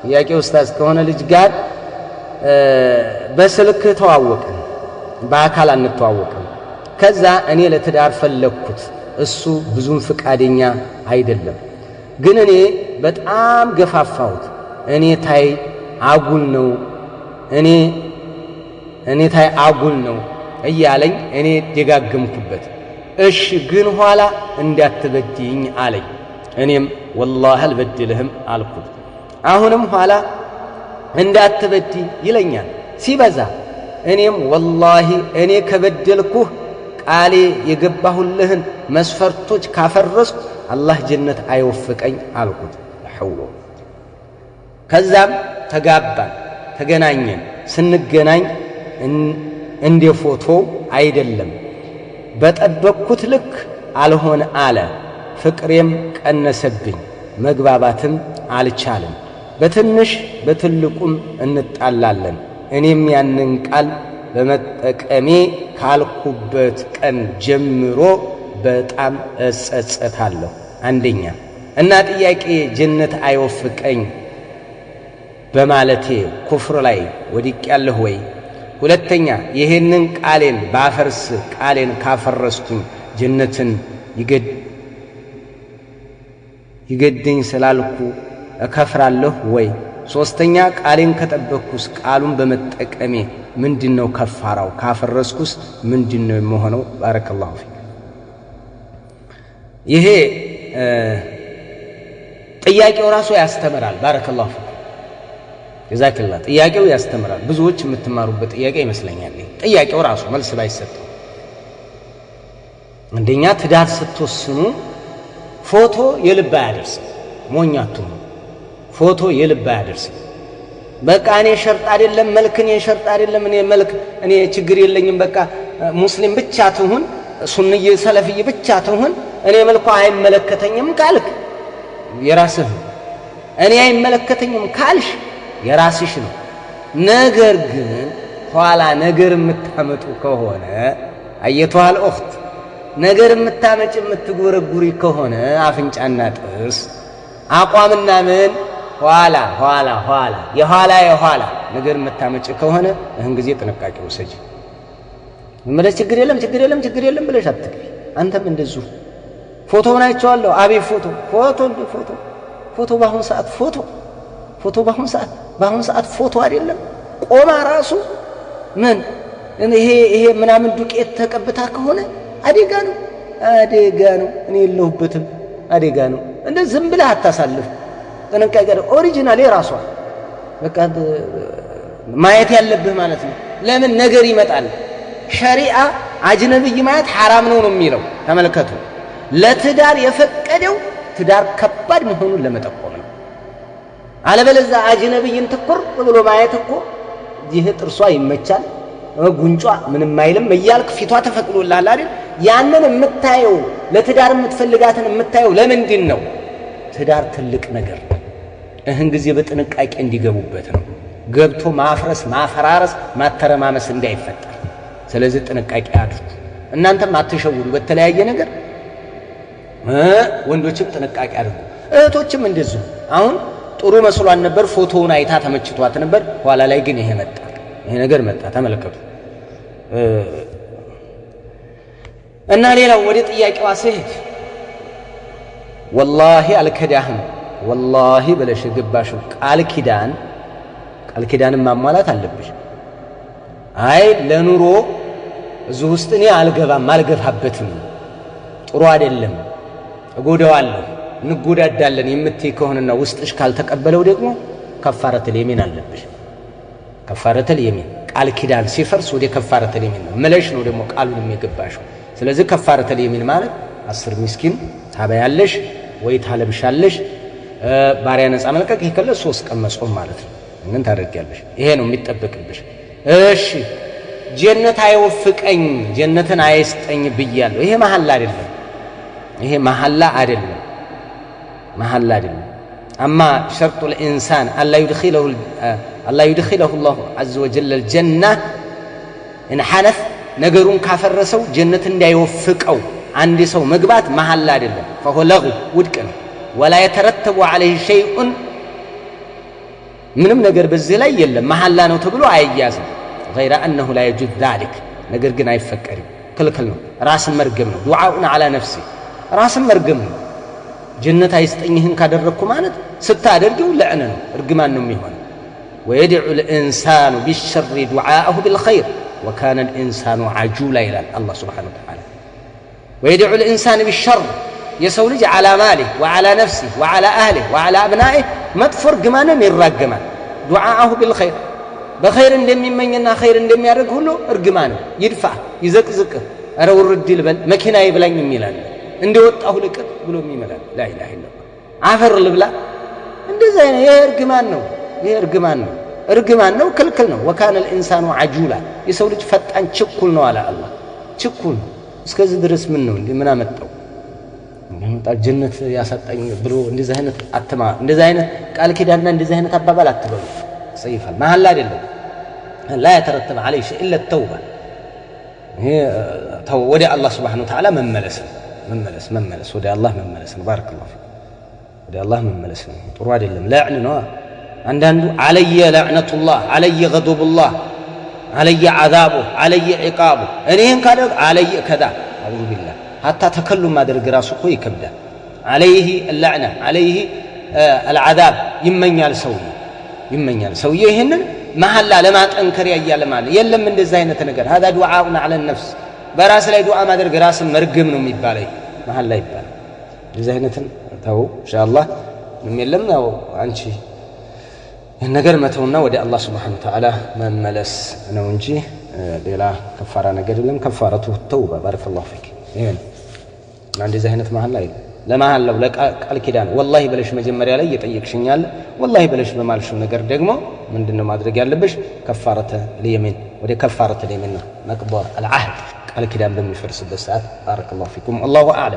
ጥያቄ ኡስታዝ ከሆነ ልጅ ጋር በስልክ ተዋወቅን በአካል አንተዋወቅም ከዛ እኔ ለትዳር ፈለኩት እሱ ብዙም ፍቃደኛ አይደለም ግን እኔ በጣም ገፋፋሁት እኔ ታይ አጉል ነው እያለኝ እኔ ደጋግምኩበት እሺ ግን ኋላ እንዳትበድኝ አለኝ እኔም والله አልበድልህም አልኩት አሁንም ኋላ እንዳትበድ ይለኛል ሲበዛ እኔም والله እኔ ከበደልኩህ ቃሌ የገባሁልህን መስፈርቶች ካፈረስኩ አላህ ጀነት አይወፍቀኝ አልኩት ለሐውሎ ከዛም ተጋባን ተገናኘን ስንገናኝ እንደ ፎቶ አይደለም በጠበቅኩት ልክ አልሆነ አለ ፍቅሬም ቀነሰብኝ መግባባትም አልቻለም በትንሽ በትልቁም እንጣላለን እኔም ያንን ቃል በመጠቀሜ ካልኩበት ቀን ጀምሮ በጣም እጸጸታለሁ አንደኛ እና ጥያቄ ጀነት አይወፍቀኝ በማለቴ ኩፍር ላይ ወድቄያለሁ ወይ ሁለተኛ ይሄንን ቃሌን ባፈርስ ቃሌን ካፈረስኩኝ ጀነትን ይገድኝ ስላልኩ እከፍራለሁ ወይ ሶስተኛ ቃሌን ከጠበቅኩስ ቃሉን በመጠቀሜ ምንድነው ከፋራው ካፈረስኩስ ምንድነው የምሆነው ባረከላሁ ፊክ ይሄ ጥያቄው ራሱ ያስተምራል ባረከላሁ ፊክ ጀዛከላህ ጥያቄው ያስተምራል ብዙዎች የምትማሩበት ጥያቄ ይመስለኛል ጥያቄው ራሱ መልስ ባይሰጠው እንደኛ ትዳር ስትወስኑ ፎቶ የልብ አያደርስም ሞኛቱ ፎቶ የልብ አያደርስም በቃ እኔ ሸርጥ አይደለም መልክን የሸርጥ አይደለም እኔ ችግር የለኝም በቃ ሙስሊም ብቻ ትሁን ሱንዬ ሰለፊዬ ብቻ ትሁን እኔ መልኩ አይመለከተኝም ካልክ የራስህ እኔ አይመለከተኝም ካልሽ የራስሽ ነው ነገር ግን ኋላ ነገር የምታመጡ ከሆነ አየቷል ኡኽት ነገር የምታመጭ የምትጎረጉሪ ከሆነ አፍንጫና ጥርስ አቋምና ምን ኋላ የኋላ ነገር የምታመጭ ከሆነ እህን ጊዜ ጥንቃቄ ወሰጂ ምንድነው ችግር የለም ብለሽ አትግቢ አንተም እንደዚሁ ፎቶውን አይቼዋለሁ አቤት ፎቶ በአሁን ሰዓት ፎቶ አይደለም ቆማ ራሱ ምን ይሄ ምናምን ዱቄት ተቀብታ ከሆነ አደጋ ነው እኔ የለሁበትም አደጋ ነው እንደ ዝም ብለህ አታሳልፍ ጥንቃቄ ኦሪጂናል የራሷ በቃ ማየት ያለብህ ማለት ነው ለምን ነገር ይመጣል ሸሪዓ አጅነብይ ማየት حرام ነው የሚለው ተመልከቱ ለትዳር የፈቀደው ትዳር ከባድ መሆኑን ለመጠቆም ነው አለበለዚያ አጅነብይን ትኩር ብሎ ማየት እኮ ይሄ ጥርሷ ይመቻል ጉንጯ ምንም አይልም እያልክ ፊቷ ተፈቅዶልሃል አይደል ያንን የምታየው ለትዳር የምትፈልጋትን የምታየው ለምንድን ነው ትዳር ትልቅ ነገር እህን ጊዜ በጥንቃቄ እንዲገቡበት ነው ገብቶ ማፈራረስ ማተረማመስ እንዳይፈጠር ስለዚህ ጥንቃቄ አድርጉ እናንተም አትሸውዱ በተለያየ ነገር ወንዶችም ጥንቃቄ አድርጉ እህቶችም እንደዚሁ አሁን ጥሩ መስሏን ነበር ፎቶውን አይታ ተመችቷት ነበር ኋላ ላይ ግን ይሄ ነገር መጣ ተመልከቱ እና ሌላው ወደ ጥያቄው አሰህድ والله አልከዳህም والله ብለሽ ገባሽው ቃል ኪዳን ማሟላት አለብሽ አይ ለኑሮ እዚህ ውስጥ እኔ አልገፋበትም ጥሩ አይደለም እጎዳዋለሁ እንጎዳዳለን የምትይ ከሆነና ውስጥሽ ካልተቀበለው ደግሞ ከፋረተል የሚን አለብሽ ከፋረተል የሚን ቃል ኪዳን ሲፈርስ ወደ ከፋረተል የሚን ነው መለሽ ነው ደግሞ ቃሉን የሚገባሽው ስለዚህ ከፋረተል የሚን ማለት 10 ምስኪን ታበያለሽ ወይ ታለብሻለሽ ባሪያ ነፃ መልቀቅ ይከለ 3 ቀን መጾም ማለት ነው ምን ታደርጊያለሽ ይሄ ነው የሚጠበቅብሽ እሺ ጀነት አይወፍቀኝ ጀነትን አይስጠኝ ብያለሁ ይሄ መሐላ አይደለም اما شرط الانسان الا يدخله الله عز وجل الجنه ان حنث ነገሩን ካፈረሰው ጀነት እንዳይወፍቀው አንድ ሰው መግባት መሐላ አይደለም فهو لغو ውድቅ ነው ولا يترتب عليه شيء ምንም ነገር በዚህ ላይ የለም መሐላ ነው ተብሎ አይያዝም غير انه لا يجوز ذلك ነገር ግን አይፈቀድም ክልክል ነው ራስን መርገም ነው ዱዓኡን على نفسي ራስን መርገም ነው ጀነት አይስጠኝህን ካደረኩ ማለት ስታደርገው ለዕነ ነው እርግማን ነው የሚሆነው ويدعو الانسان بالشر دعاءه بالخير وكان الانسان عجولا الى الله سبحانه وتعالى ويدعو الانسان بالشر يسول لج على ماله وعلى نفسه وعلى اهله وعلى ابنائه مدفر جمانم يرجمان دعاءه بالخير بخير እንደሚመኝና خير እንደሚያደርግ ሁሉ እርግማን ይድፋ ይዘቅዝቅ አረ ወርድ ይልበል መኪና ይብላኝ የሚላል እንደወጣው ልቅ ብሎ የሚመላል لا اله الا الله አፈር ልብላ እንደዛ ይሄ እርግማን ነው ክልክል ነው وكان الانسان عجولا የሰው ልጅ ፈጣን ችኩል ነው አለ አላህ ችኩል እስከዚህ ድረስ ምን ነው ምን አመጣው ጀነት ያሳጣኝ ብሎ እንደዚህ አይነት አትማ እንደዚህ አይነት ቃል ኪዳንና እንደዚህ አይነት አባባል አትበሉ ሰይፋል መሐላ አይደለም لا يترتب عليه شيء الا التوبه هي ودي الله سبحانه وتعالى مملس ودي الله مملس بارك الله فيك ودي الله مملس ጥሩ አይደለም ላዕን ነው አንዳንዱ علي لعنه الله علي غضب الله علي عذابه علي عقابه እኔን ካደረግ علي كذا اعوذ بالله حتى تكلم ما درج راسه كو يكبدا عليه اللعنه عليه العذاب يمنيال سويه ይሄንን መሐላ ለማጠንከር ያያለ ማለት የለም እንደዛ አይነት ነገር هذا دعاء على النفس በራስ ላይ ዱዓ ማድረግ ራስን መርገም ነው የሚባለው መሐላ ይባላል እንደዛ አይነትን ተው ኢንሻአላህ ምንም የለም ነው አንቺ ነገር መተውና ወደ አላህ Subhanahu Wa Ta'ala መመለስ ነው እንጂ ሌላ ከፋራ ነገር የለም ከፋራቱ ተውባ ባረከላሁ ፊክ ይሄን እንደዚህ አይነት መሐላ አይደለም ለመሐላው ለቃል ኪዳን والله በለሽ መጀመሪያ ላይ እየጠየቅሽኛል والله በለሽ በማልሽው ነገር ደግሞ ምንድነው ማድረግ ያለብሽ ከፋረተ ለየሚን ወደ ከፋረተ ለየሚን መቅበር العهد ቃል ኪዳን በሚፈርስበት ሰዓት ባረከላሁ ፊኩም والله اعلم